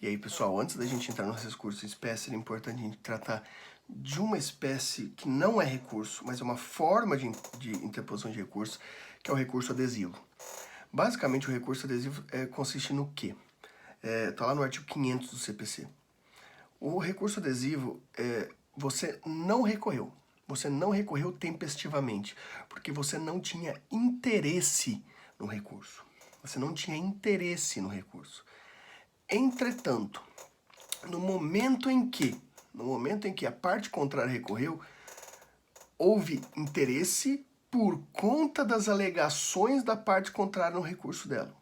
E aí, pessoal, antes da gente entrar nos recursos de espécie, é importante a gente tratar de uma espécie que não é recurso, mas é uma forma de interposição de recurso, que é o recurso adesivo. Basicamente, o recurso adesivo consiste no quê? Tá lá no artigo 500 do CPC. O recurso adesivo, você não recorreu. Você não recorreu tempestivamente, porque você não tinha interesse no recurso. Você não tinha interesse no recurso. Entretanto, no momento em que a parte contrária recorreu, houve interesse por conta das alegações da parte contrária no recurso dela.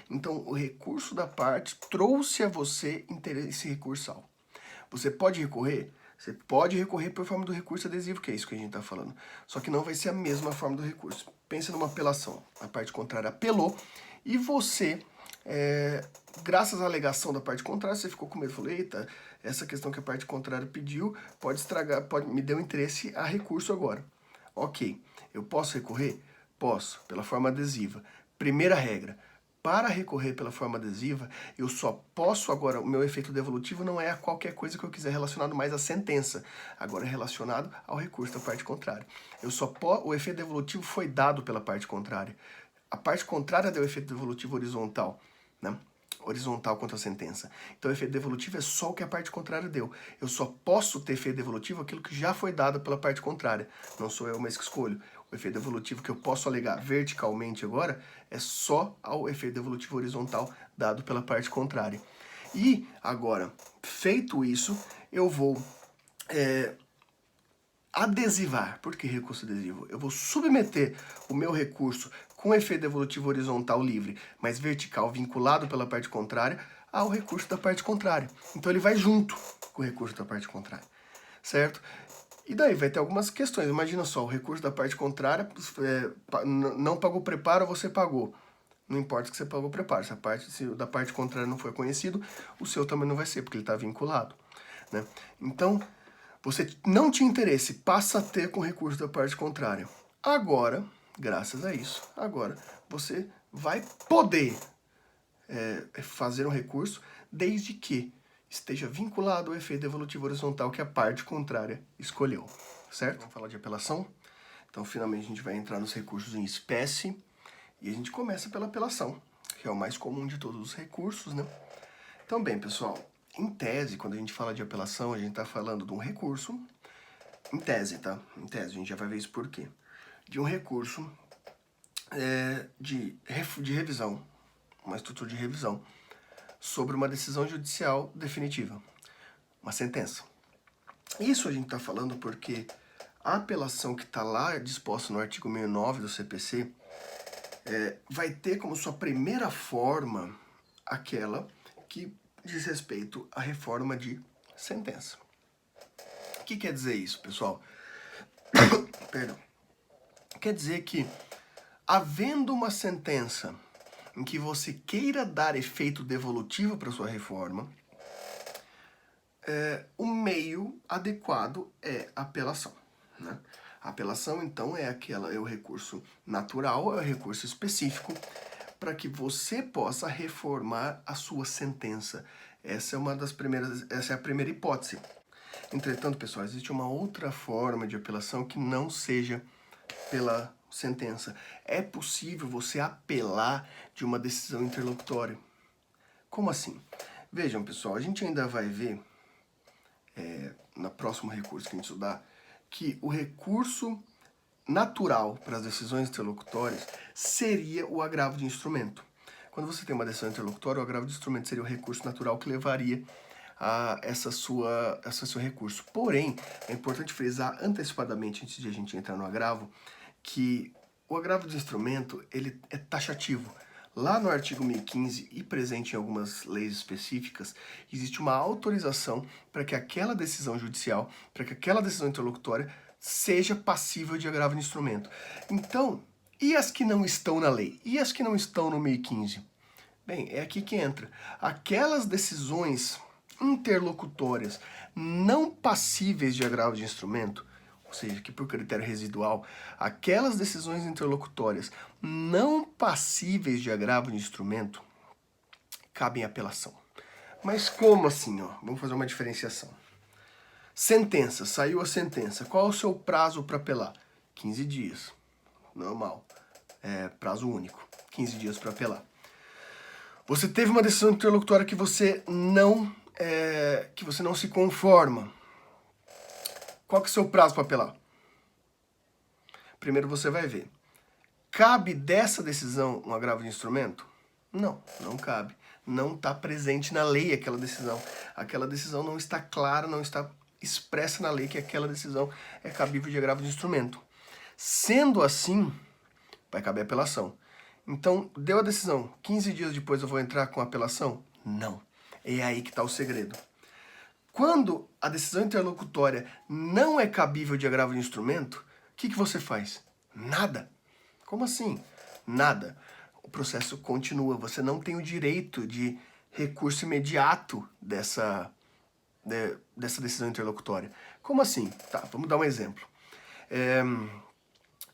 Então, o recurso da parte trouxe a você interesse recursal. Você pode recorrer? Você pode recorrer por forma do recurso adesivo, que é isso que a gente está falando. Só que não vai ser a mesma forma do recurso. Pensa numa apelação. A parte contrária apelou e você, graças à alegação da parte contrária, você ficou com medo. Falou, eita, essa questão que a parte contrária pediu pode estragar, me deu interesse a recurso agora. Ok, eu posso recorrer? Posso, pela forma adesiva. Primeira regra. Para recorrer pela forma adesiva, eu só posso agora, o meu efeito devolutivo não é a qualquer coisa que eu quiser relacionado mais à sentença, agora é relacionado ao recurso da parte contrária. O efeito devolutivo foi dado pela parte contrária. A parte contrária deu efeito devolutivo horizontal, né? Horizontal contra a sentença. Então o efeito devolutivo é só o que a parte contrária deu. Eu só posso ter efeito devolutivo aquilo que já foi dado pela parte contrária. Não sou eu mais que escolho. O efeito devolutivo que eu posso alegar verticalmente agora é só ao efeito devolutivo horizontal dado pela parte contrária. E agora, feito isso, eu vou adesivar. Por que recurso adesivo? Eu vou submeter o meu recurso com efeito devolutivo horizontal livre, mas vertical vinculado pela parte contrária, ao recurso da parte contrária. Então ele vai junto com o recurso da parte contrária, certo? E daí vai ter algumas questões. Imagina só, o recurso da parte contrária não pagou preparo, você pagou. Não importa que você pagou preparo. Se da parte contrária não foi conhecido, o seu também não vai ser, porque ele está vinculado, né? Então, você não tinha interesse, passa a ter com o recurso da parte contrária. Agora, graças a isso, agora você vai poder fazer um recurso desde que esteja vinculado ao efeito devolutivo horizontal que a parte contrária escolheu, certo? Vamos falar de apelação? Então, finalmente, a gente vai entrar nos recursos em espécie e a gente começa pela apelação, que é o mais comum de todos os recursos, né? Então, bem, pessoal, em tese, quando a gente fala de apelação, a gente está falando de um recurso, em tese, tá? Em tese, a gente já vai ver isso por quê. De um recurso de revisão, uma estrutura de revisão, sobre uma decisão judicial definitiva, uma sentença. Isso a gente está falando porque a apelação que está lá disposta no artigo 69 do CPC vai ter como sua primeira forma aquela que diz respeito à reforma de sentença. O que quer dizer isso, pessoal? Perdão. Quer dizer que, havendo uma sentença em que você queira dar efeito devolutivo para sua reforma, o meio adequado é a apelação, né? A apelação, então, é o recurso natural, é o recurso específico para que você possa reformar a sua sentença. Essa é a primeira hipótese. Entretanto, pessoal, existe uma outra forma de apelação que não seja pela sentença. É possível você apelar de uma decisão interlocutória. Como assim? Vejam, pessoal, a gente ainda vai ver, no próximo recurso que a gente estudar, que o recurso natural para as decisões interlocutórias seria o agravo de instrumento. Quando você tem uma decisão interlocutória, o agravo de instrumento seria o recurso natural que levaria a esse seu recurso. Porém, é importante frisar antecipadamente, antes de a gente entrar no agravo, que o agravo de instrumento ele é taxativo. Lá no artigo 1015 e presente em algumas leis específicas, existe uma autorização para que aquela decisão judicial, para que aquela decisão interlocutória seja passível de agravo de instrumento. Então, e as que não estão na lei? E as que não estão no 1015? Bem, é aqui que entra. Aquelas decisões interlocutórias não passíveis de agravo de instrumento, ou seja, que por critério residual, aquelas decisões interlocutórias não passíveis de agravo de instrumento, cabem apelação. Mas como assim, ó? Vamos fazer uma diferenciação. Sentença, saiu a sentença. Qual é o seu prazo para apelar? 15 dias. Normal. É prazo único. 15 dias para apelar. Você teve uma decisão interlocutória que você não se conforma. Qual que é o seu prazo para apelar? Primeiro você vai ver. Cabe dessa decisão um agravo de instrumento? Não, não cabe. Não está presente na lei aquela decisão. Aquela decisão não está clara, não está expressa na lei que aquela decisão é cabível de agravo de instrumento. Sendo assim, vai caber apelação. Então, deu a decisão, 15 dias depois eu vou entrar com apelação? Não. É aí que está o segredo. Quando a decisão interlocutória não é cabível de agravo de instrumento, o que você faz? Nada. Como assim? Nada. O processo continua. Você não tem o direito de recurso imediato dessa decisão interlocutória. Como assim? Tá, vamos dar um exemplo.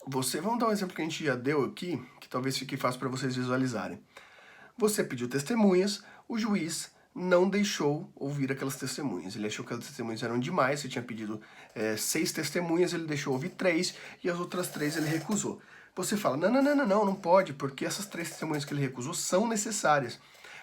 Vamos dar um exemplo que a gente já deu aqui, que talvez fique fácil para vocês visualizarem. Você pediu testemunhas, o juiz não deixou ouvir aquelas testemunhas. Ele achou que as testemunhas eram demais, você tinha pedido 6 testemunhas, ele deixou ouvir 3 e as outras 3 ele recusou. Você fala, não pode, porque essas 3 testemunhas que ele recusou são necessárias.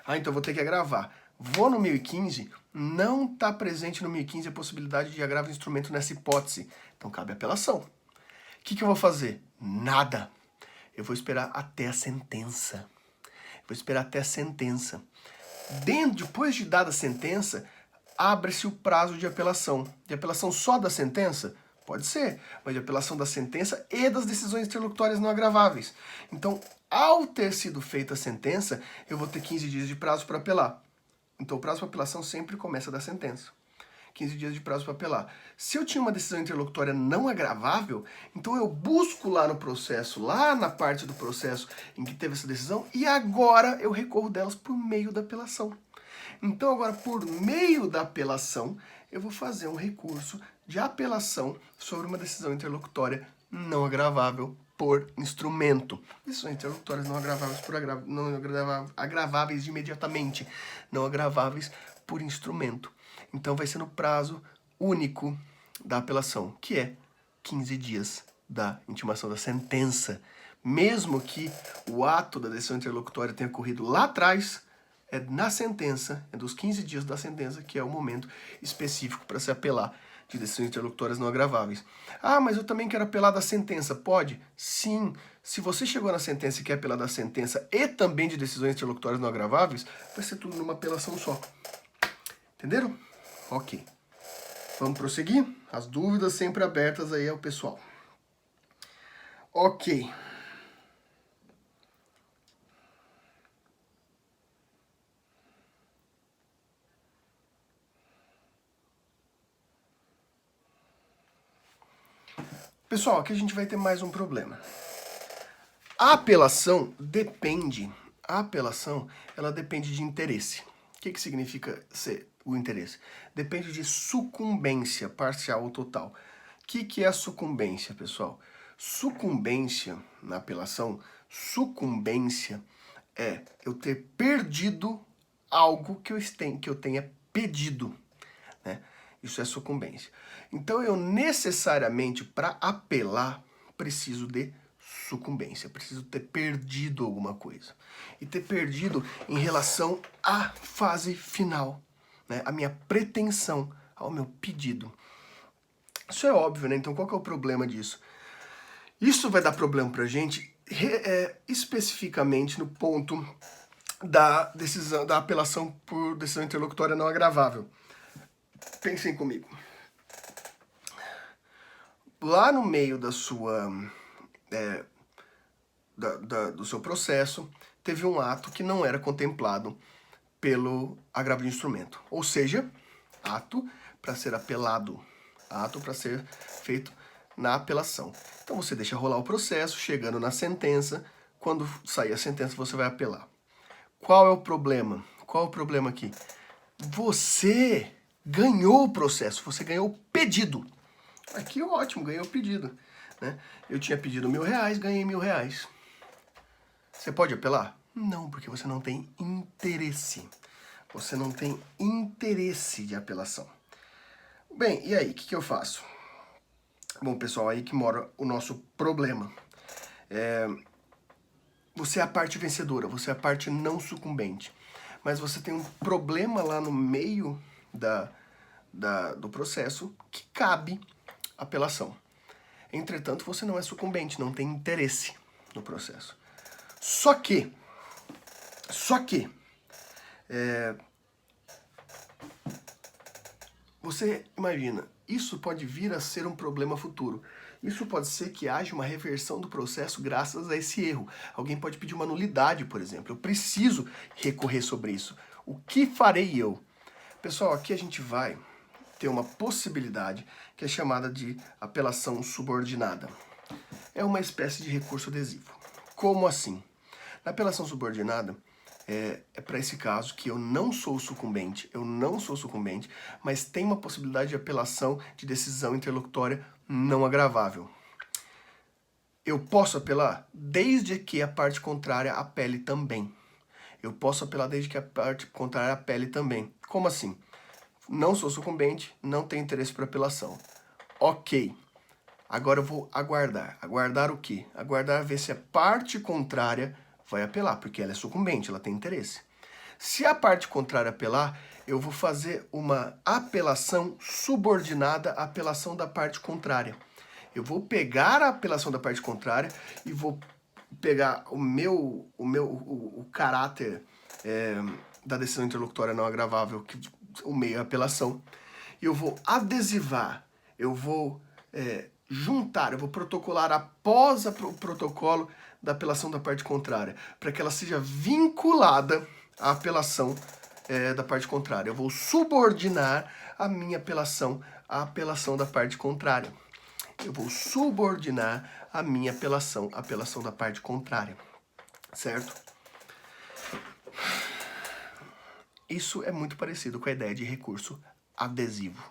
Ah, então eu vou ter que agravar. Vou no 1015, não está presente no 1015 a possibilidade de agravo de instrumento nessa hipótese. Então cabe apelação. O que eu vou fazer? Nada. Eu vou esperar até a sentença. Depois de dada a sentença, abre-se o prazo de apelação. De apelação só da sentença? Pode ser, mas de apelação da sentença e das decisões interlocutórias não agraváveis. Então, ao ter sido feita a sentença, eu vou ter 15 dias de prazo para apelar. Então, o prazo para apelação sempre começa da sentença. 15 dias de prazo para apelar. Se eu tinha uma decisão interlocutória não agravável, então eu busco lá no processo, lá na parte do processo em que teve essa decisão, e agora eu recorro delas por meio da apelação. Então agora, por meio da apelação, eu vou fazer um recurso de apelação sobre uma decisão interlocutória não agravável por instrumento. Decisões interlocutórias não agraváveis agraváveis imediatamente, não agraváveis por instrumento. Então vai ser no prazo único da apelação, que é 15 dias da intimação da sentença. Mesmo que o ato da decisão interlocutória tenha ocorrido lá atrás, é na sentença, é dos 15 dias da sentença, que é o momento específico para se apelar de decisões interlocutórias não agraváveis. Ah, mas eu também quero apelar da sentença. Pode? Sim. Se você chegou na sentença e quer apelar da sentença e também de decisões interlocutórias não agraváveis, vai ser tudo numa apelação só. Entenderam? Ok. Vamos prosseguir? As dúvidas sempre abertas aí ao pessoal. Ok. Pessoal, aqui a gente vai ter mais um problema. A apelação depende, ela depende de interesse. O que significa ser o interesse? Depende de sucumbência parcial ou total. O que é a sucumbência, pessoal? Sucumbência na apelação, sucumbência é eu ter perdido algo que eu tenha pedido, né? Isso é sucumbência. Então eu necessariamente, para apelar, preciso de sucumbência, preciso ter perdido alguma coisa. E ter perdido em relação à fase final, né? A minha pretensão, ao meu pedido. Isso é óbvio, né? Então qual que é o problema disso? Isso vai dar problema pra gente especificamente no ponto da decisão, da apelação por decisão interlocutória não agravável. Pensem comigo. Lá no meio da sua do seu processo, teve um ato que não era contemplado pelo agravo de instrumento. Ou seja, ato para ser apelado, ato para ser feito na apelação. Então você deixa rolar o processo, chegando na sentença, quando sair a sentença você vai apelar. Qual é o problema? Qual é o problema aqui? Você ganhou o processo, você ganhou o pedido. Aqui ótimo, ganhei o pedido, né? Eu tinha pedido R$1.000, ganhei R$1.000. Você pode apelar? Não, porque você não tem interesse. Você não tem interesse de apelação. Bem, e aí, o que eu faço? Bom, pessoal, aí que mora o nosso problema. Você é a parte vencedora, você é a parte não sucumbente. Mas você tem um problema lá no meio do processo que cabe apelação. Entretanto, você não é sucumbente, não tem interesse no processo. Só que, você imagina, isso pode vir a ser um problema futuro. Isso pode ser que haja uma reversão do processo graças a esse erro. Alguém pode pedir uma nulidade, por exemplo. Eu preciso recorrer sobre isso. O que farei eu? Pessoal, aqui a gente vai ter uma possibilidade que é chamada de apelação subordinada. É uma espécie de recurso adesivo. Como assim? Na apelação subordinada, é para esse caso que eu não sou sucumbente, mas tem uma possibilidade de apelação de decisão interlocutória não agravável. Eu posso apelar desde que a parte contrária apele também. Eu posso apelar desde que a parte contrária apele também. Como assim? Não sou sucumbente, não tenho interesse por apelação. Ok. Agora eu vou aguardar. Aguardar o quê? Aguardar ver se a parte contrária vai apelar, porque ela é sucumbente, ela tem interesse. Se a parte contrária apelar, eu vou fazer uma apelação subordinada à apelação da parte contrária. Eu vou pegar a apelação da parte contrária e vou pegar o caráter da decisão interlocutória não agravável, o meio é a apelação, e eu vou adesivar, eu vou juntar, eu vou protocolar após o protocolo da apelação da parte contrária, para que ela seja vinculada à apelação da parte contrária. Eu vou subordinar a minha apelação à apelação da parte contrária. Eu vou subordinar a minha apelação à apelação da parte contrária. Certo? Isso é muito parecido com a ideia de recurso adesivo.